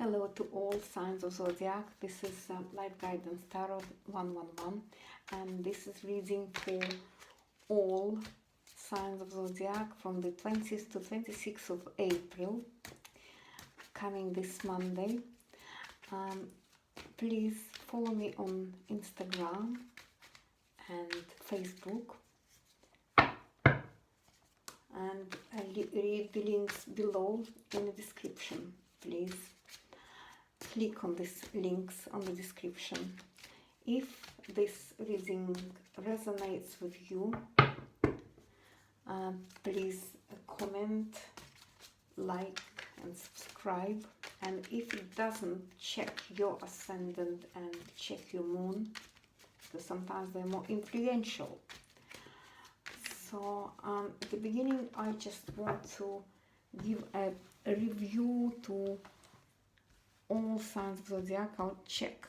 Hello to all signs of Zodiac. This is Life Guidance Tarot 111, and this is reading for all signs of Zodiac from the 20th to 26th of April, coming this Monday. Please follow me on Instagram and Facebook, and I'll read the links below in the description. Please click on these links on the description. If this reading resonates with you, please comment, like and subscribe. And if it doesn't, check your ascendant and check your moon, because sometimes they're more influential. So at the beginning, I just want to give a review to all signs of Zodiac. I'll check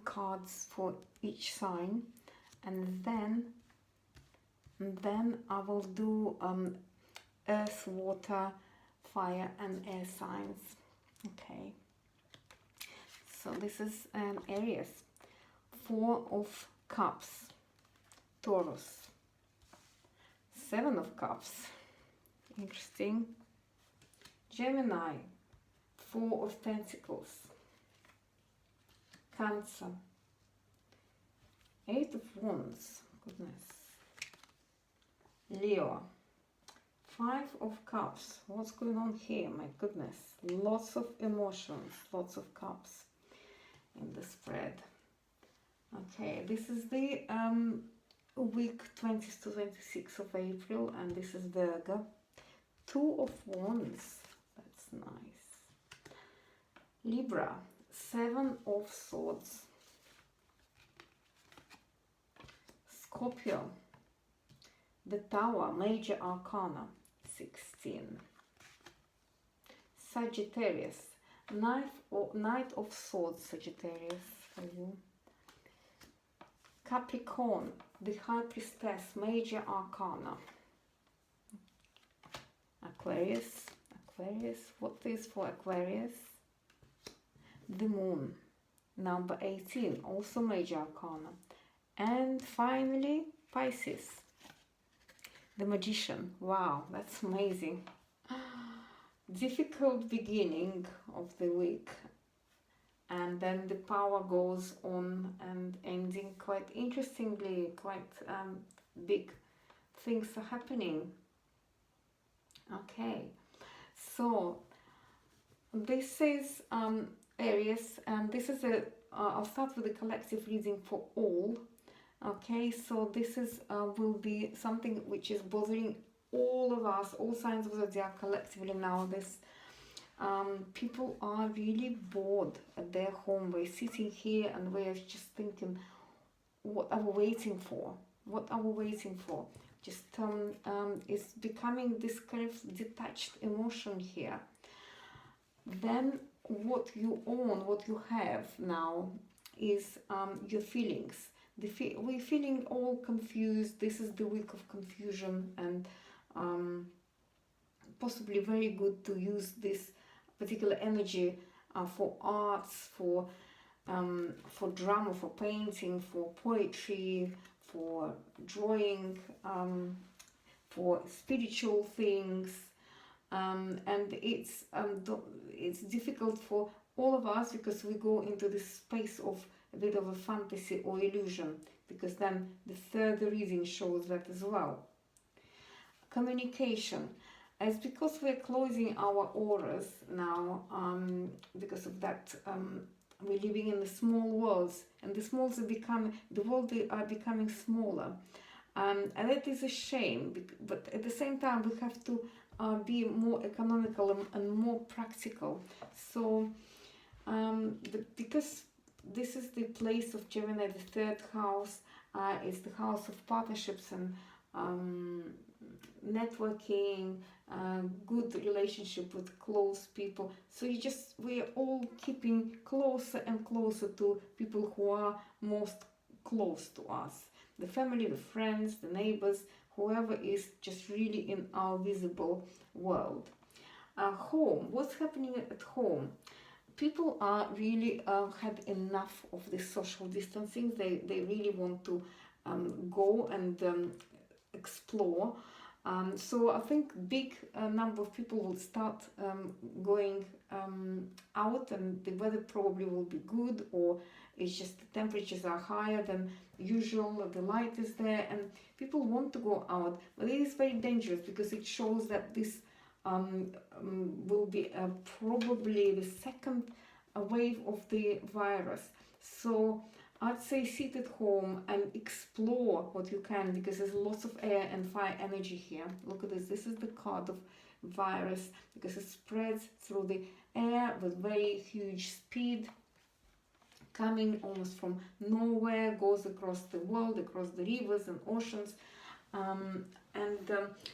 cards for each sign, and then I will do earth, water, fire and air signs. Okay, so this is Aries, 4 of Cups, Taurus, 7 of Cups, interesting, Gemini, 4 of Pentacles, Cancer, 8 of Wands, goodness, Leo, 5 of Cups. What's going on here? My goodness, lots of emotions, lots of cups in the spread. Okay, this is the week 20th to 26th of April, and this is Virgo, 2 of Wands, that's nice, Libra, 7 of Swords, Scorpio, the Tower, Major Arcana, 16, Sagittarius, Knight of Swords, Sagittarius for you, Capricorn, the High Priestess, Major Arcana, Aquarius, what is for Aquarius? The Moon, number 18, also Major Arcana. And finally, Pisces, the Magician. Wow, that's amazing. Difficult beginning of the week, and then the power goes on and ending quite interestingly. Quite big things are happening. Okay, so this is Aries, and this is I'll start with a collective reading for all. Okay, so this is will be something which is bothering all of us, all signs of Zodiac collectively now. This people are really bored at their home. We're sitting here and we're just thinking, what are we waiting for? What are we waiting for? Just it's becoming this kind of detached emotion here. Then what you own, what you have now is your feelings. We're feeling all confused. This is the week of confusion, and possibly very good to use this particular energy for arts, for drama, for painting, for poetry, for drawing, for spiritual things, and it's difficult for all of us because we go into this space of a bit of a fantasy or illusion, because then the third reading shows that as well. Communication, as because we're closing our auras now, because of that, we're living in the small worlds, and the world are becoming smaller, and that is a shame. But at the same time, we have to be more economical and more practical. So because this is the place of Gemini, the third house is the house of partnerships and networking, good relationship with close people. So we're all keeping closer and closer to people who are most close to us, the family, the friends, the neighbors, whoever is just really in our visible world. Home, what's happening at home? People are really had enough of this social distancing. They really want to go and explore. So I think big number of people will start going out, and the weather probably will be good, or it's just the temperatures are higher than usual, the light is there, and people want to go out. But it is very dangerous because it shows that this will be probably the second wave of the virus. So I'd say sit at home and explore what you can, because there's lots of air and fire energy here. Look at this. This is the card of virus, because it spreads through the air with very huge speed, coming almost from nowhere, goes across the world, across the rivers and oceans.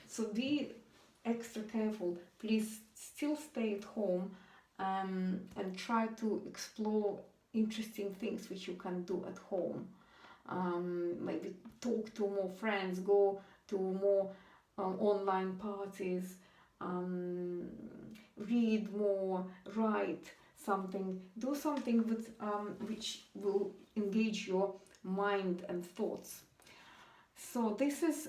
So be extra careful. Please still stay at home and try to explore interesting things which you can do at home. Maybe talk to more friends, go to more online parties, read more, write something, do something with which will engage your mind and thoughts. So this is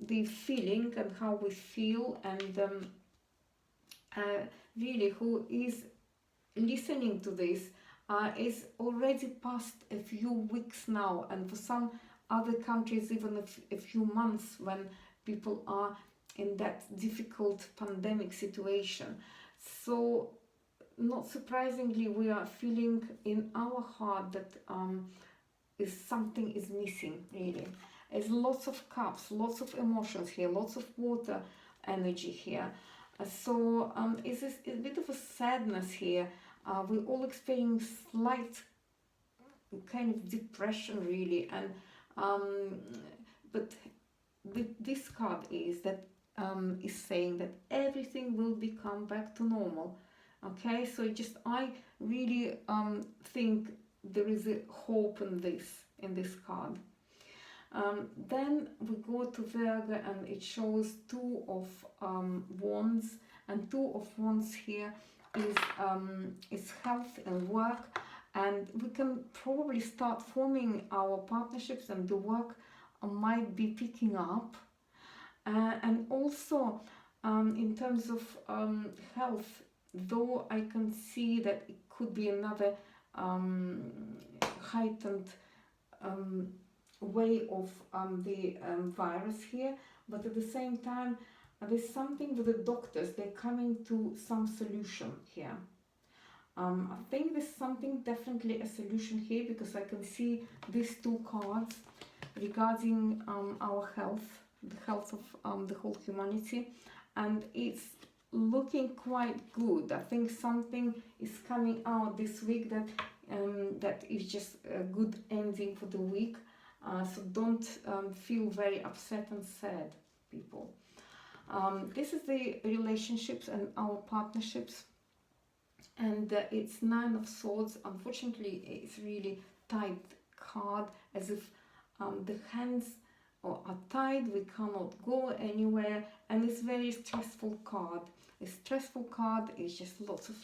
the feeling and how we feel, and really who is listening to this is already past a few weeks now, and for some other countries even a few months, when people are in that difficult pandemic situation. So not surprisingly, we are feeling in our heart that something is missing, really. There's lots of cups, lots of emotions here, lots of water energy here. So it's a bit of a sadness here. We all experience slight kind of depression, really, and but this card is that is saying that everything will become back to normal. Okay, so I really think there is a hope in this card. Then we go to Verga, and it shows two of wands, and two of wands here is health and work, and we can probably start forming our partnerships, and the work might be picking up, and also in terms of health, though I can see that it could be another heightened way of the virus here, but at the same time there's something with the doctors. They're coming to some solution here. I think there's something, definitely a solution here, because I can see these two cards regarding our health, the health of the whole humanity, and it's looking quite good. I think something is coming out this week that is just a good ending for the week. So don't feel very upset and sad, people. This is the relationships and our partnerships, and it's Nine of Swords. Unfortunately, it's really tight card, as if the hands are tied, we cannot go anywhere, and it's very stressful card. A stressful card is just lots of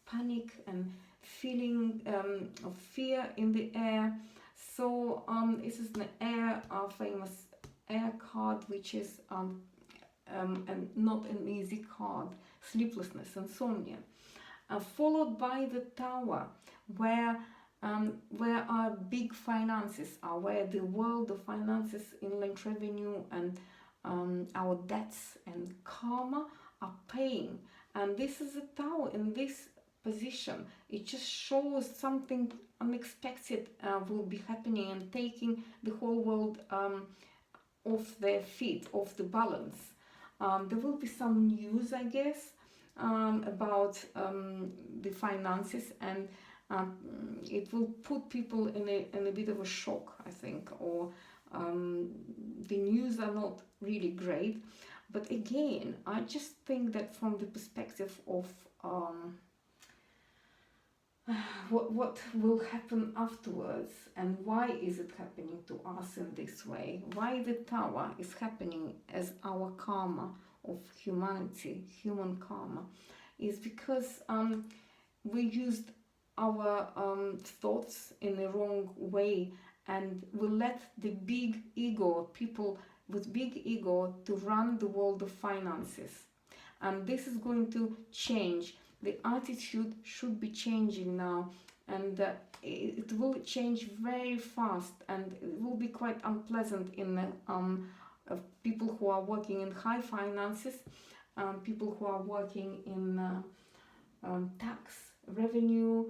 panic and feeling of fear in the air. So this is an air, famous air card, which is and not an easy card. Sleeplessness, insomnia, followed by the Tower, where our big finances are, where the world of finances, inland revenue, and our debts and karma are paying. And this is a Tower in this position. It just shows something unexpected will be happening and taking the whole world off their feet, off the balance. There will be some news, I guess, about the finances, and it will put people in a bit of a shock, I think, or the news are not really great. But again, I just think that from the perspective of what will happen afterwards, and why is it happening to us in this way, why the Tower is happening as our karma of humanity, human karma. is because we used our thoughts in the wrong way, and we let the big ego, people with big ego, to run the world of finances. And this is going to change. The attitude should be changing now, and it will change very fast, and it will be quite unpleasant in people who are working in high finances, people who are working in tax, revenue,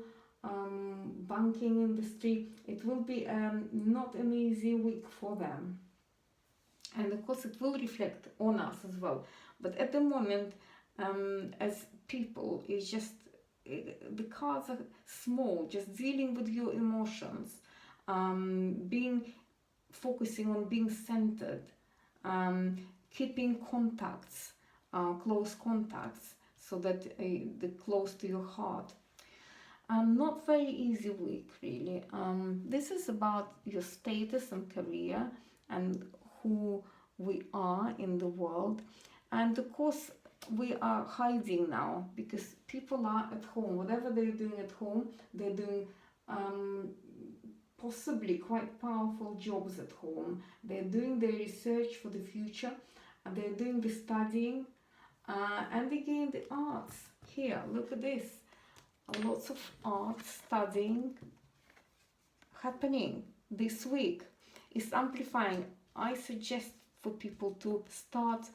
banking industry. It will be not an easy week for them, and of course it will reflect on us as well. But at the moment, as people, it's just the cards are small, just dealing with your emotions, focusing on being centered, keeping contacts, close contacts, so that they're close to your heart. Not very easy week, really. This is about your status and career and who we are in the world. And of course, we are hiding now because people are at home. Whatever they're doing at home, they're doing possibly quite powerful jobs at home. They're doing their research for the future, and they're doing the studying, and again the arts. Here, look at this. Lots of art studying happening this week. It's amplifying. I suggest for people to start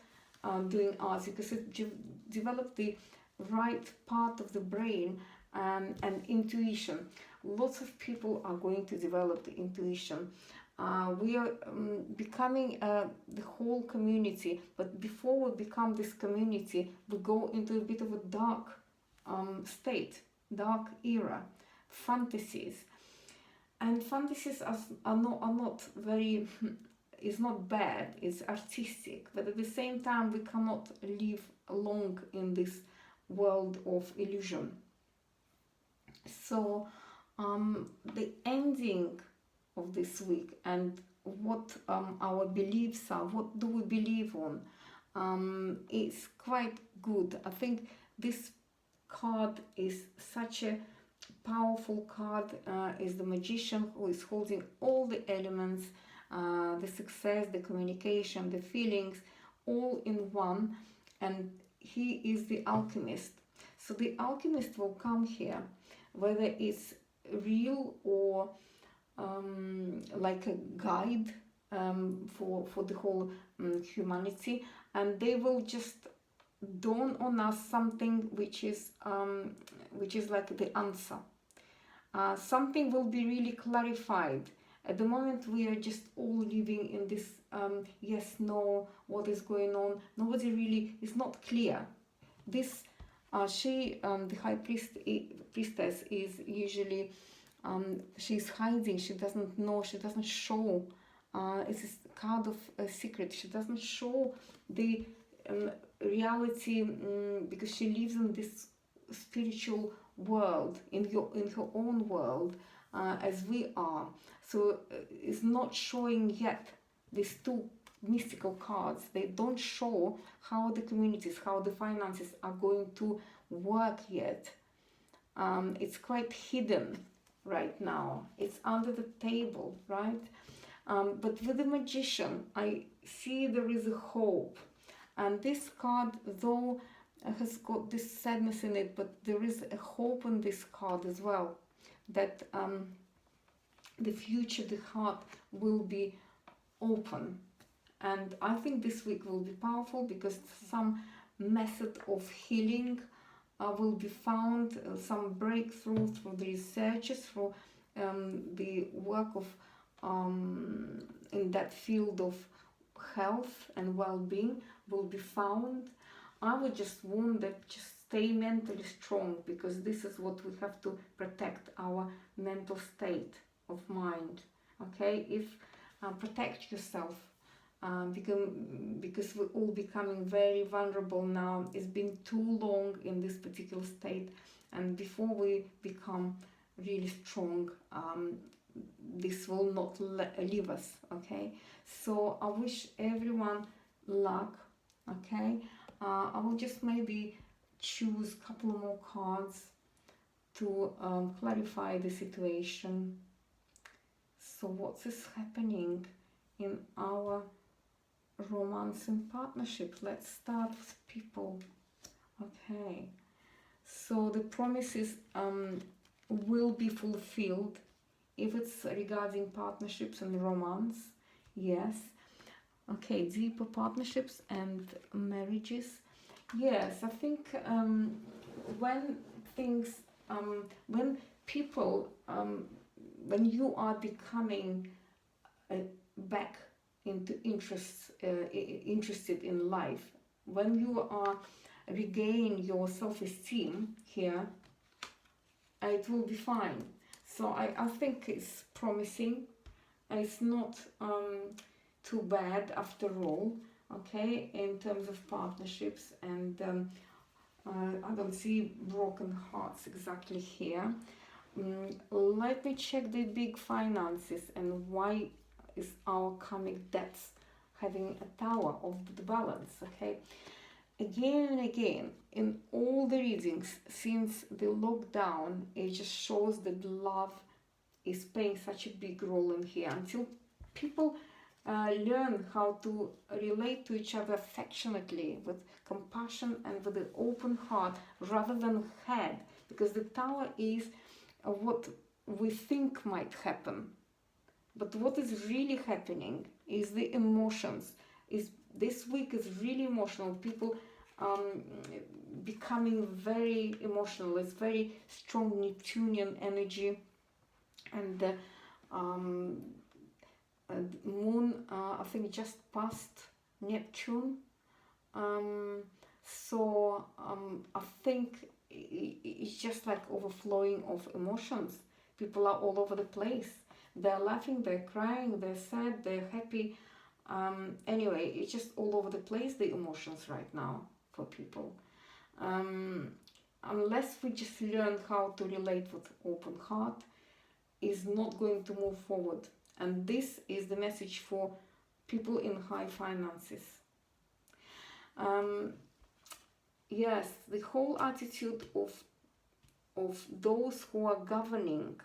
doing arts because it develops the right part of the brain and intuition. Lots of people are going to develop the intuition. We are becoming the whole community, but before we become this community, we go into a bit of a dark state, dark era, fantasies. And fantasies are not very, it's not bad, it's artistic, but at the same time we cannot live long in this world of illusion. So the ending of this week and what our beliefs are, what do we believe on, is quite good. I think this card is such a powerful card, is the magician who is holding all the elements, the success, the communication, the feelings, all in one, and he is the alchemist. So the alchemist will come here, whether it's real or like a guide for the whole humanity, and they will just dawn on us something which is like the answer. Something will be really clarified. At the moment we are just all living in this yes, no, what is going on, nobody really is not clear. This the high priestess is usually she's hiding, she doesn't know, she doesn't show, it's a card of a secret, she doesn't show the reality because she lives in this spiritual world, in her own world, as we are. So it's not showing yet. These two mystical cards, they don't show how the communities, how the finances are going to work yet. It's quite hidden right now. It's under the table, right? But with the magician, I see there is a hope. And this card, though, has got this sadness in it, but there is a hope in this card as well, that the future, the heart will be open. And I think this week will be powerful because some method of healing will be found, some breakthrough through the researches, through the work of in that field of health and well-being will be found. I would just want that just stay mentally strong, because this is what we have to protect, our mental state of mind. Okay, if protect yourself, because we're all becoming very vulnerable now. It's been too long in this particular state, and before we become really strong, this will not leave us. Okay, so I wish everyone luck. Okay, I will just maybe choose a couple more cards to clarify the situation. So what is happening in our romance and partnerships? Let's start with people. Okay, so the promises will be fulfilled if it's regarding partnerships and romance. Yes. Okay, deeper partnerships and marriages. Yes, I think when things, when people, when you are becoming back into interested in life, when you are regain your self-esteem here, it will be fine. So I think it's promising. It's not too bad after all, okay, in terms of partnerships. And I don't see broken hearts exactly here. Let me check the big finances and why is our karmic debts having a tower of the balance, okay? Again and again, in all the readings since the lockdown, it just shows that love is playing such a big role in here. Until people learn how to relate to each other affectionately, with compassion and with an open heart rather than head, because the tower is what we think might happen, but what is really happening is the emotions. Is this week is really emotional. People becoming very emotional. It's very strong Neptunian energy, and moon I think just passed Neptune, so I think it's just like overflowing of emotions. People are all over the place. They're laughing, they're crying, they're sad, they're happy. Anyway, it's just all over the place, the emotions right now for people. Unless we just learn how to relate with open heart, is not going to move forward. And this is the message for people in high finances. Yes, the whole attitude of those who are governing,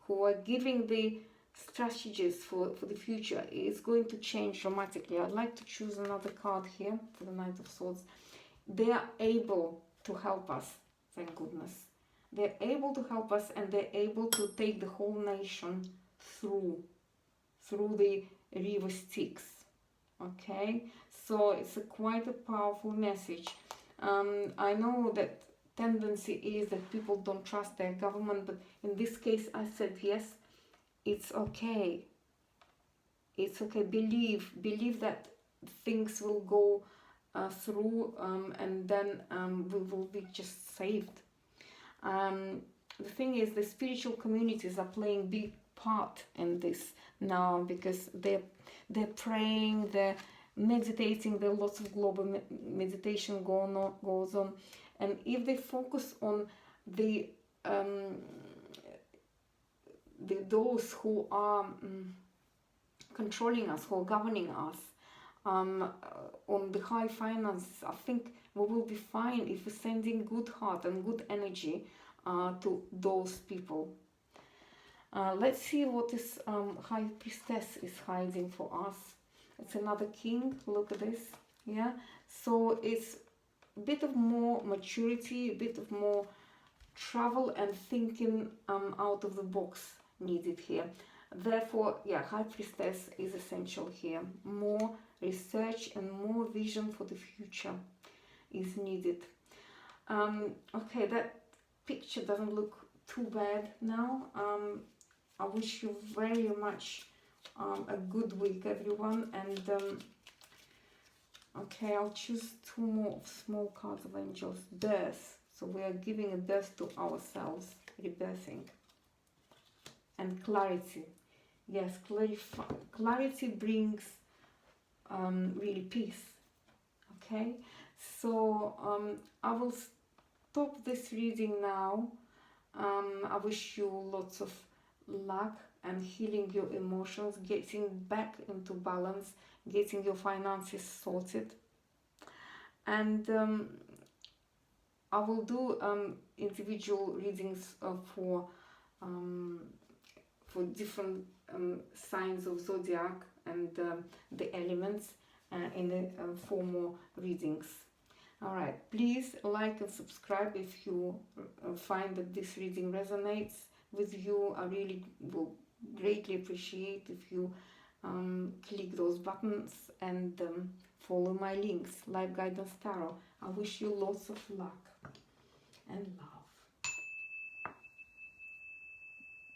who are giving the strategies for the future, is going to change dramatically. I'd like to choose another card here for the Knight of Swords. They are able to help us, thank goodness. They're able to help us, and they're able to take the whole nation through the river Styx. Okay, so it's quite a powerful message. I know that tendency is that people don't trust their government, but in this case I said yes, it's okay. It's okay. Believe that things will go through, and then we will be just saved. The thing is, the spiritual communities are playing big part in this now, because they're praying, they're meditating, there are lots of global meditation goes on, and if they focus on the those who are controlling us, who are governing us, on the high finances, I think we will be fine if we're sending good heart and good energy to those people. Let's see what this High Priestess is hiding for us. It's another king. Look at this. Yeah. So it's a bit of more maturity, a bit of more travel and thinking out of the box needed here. Therefore, yeah, High Priestess is essential here. More research and more vision for the future is needed. Okay, that picture doesn't look too bad now. I wish you very much a good week, everyone. And okay, I'll choose two more small cards of angels. Birth. So we are giving a birth to ourselves, rebirthing. And clarity. Yes, clarity brings really peace. Okay, so I will stop this reading now. I wish you lots of luck and healing your emotions, getting back into balance, getting your finances sorted. And I will do individual readings for different signs of zodiac and the elements in the formal readings. All right, please like and subscribe if you find that this reading resonates with you. I really will greatly appreciate if you click those buttons and follow my links. Life Guidance Tarot. I wish you lots of luck and love.